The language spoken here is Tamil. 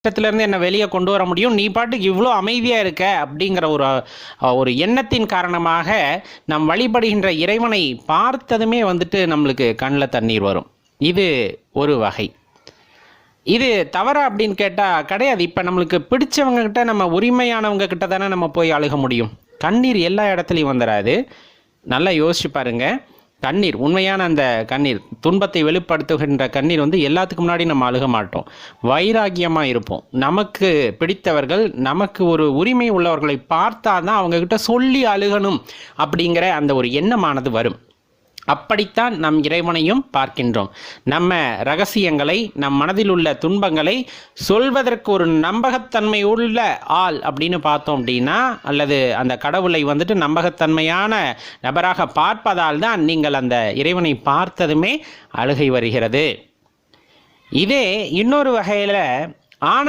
இருந்து என்ன வெளியே கொண்டு வர முடியும், நீ பாட்டுக்கு இவ்வளோ அமைதியாக இருக்க அப்படிங்கிற ஒரு எண்ணத்தின் காரணமாக நம் வழிபடுகின்ற இறைவனை பார்த்ததுமே வந்துட்டு நம்மளுக்கு கண்ணில் தண்ணீர் வரும். இது ஒரு வகை. இது தவறா அப்படின்னு கேட்டால் கிடையாது. இப்போ நம்மளுக்கு பிடிச்சவங்க கிட்ட, நம்ம உரிமையானவங்க கிட்ட தானே நம்ம போய் அழுக முடியும். கண்ணீர் எல்லா இடத்துலையும் வந்துடாது. நல்லா யோசிச்சு பாருங்க. கண்ணீர், உண்மையான அந்த கண்ணீர், துன்பத்தை வெளிப்படுத்துகின்ற கண்ணீர் வந்து எல்லாத்துக்கு முன்னாடி நம்ம அழுக மாட்டோம். வைராக்கியமாக இருப்போம். நமக்கு பிடித்தவர்கள், நமக்கு ஒரு உரிமை உள்ளவர்களை பார்த்தா தான் அவங்கக்கிட்ட சொல்லி அழுகணும் அப்படிங்கிற அந்த ஒரு எண்ணமானது வரும். அப்படித்தான் நம் இறைவனையும் பார்க்கின்றோம். நம்ம ரகசியங்களை, நம் மனதில் உள்ள துன்பங்களை சொல்வதற்கு ஒரு நம்பகத்தன்மை உள்ள ஆள் அப்படின்னு பார்த்தோம் அப்படின்னா, அல்லது அந்த கடவுளை வந்துட்டு நம்பகத்தன்மையான நபராக பார்ப்பதால் தான் நீங்கள் அந்த இறைவனை பார்த்ததுமே அழுகை வருகிறது. இதே இன்னொரு வகையில் ஆனந்த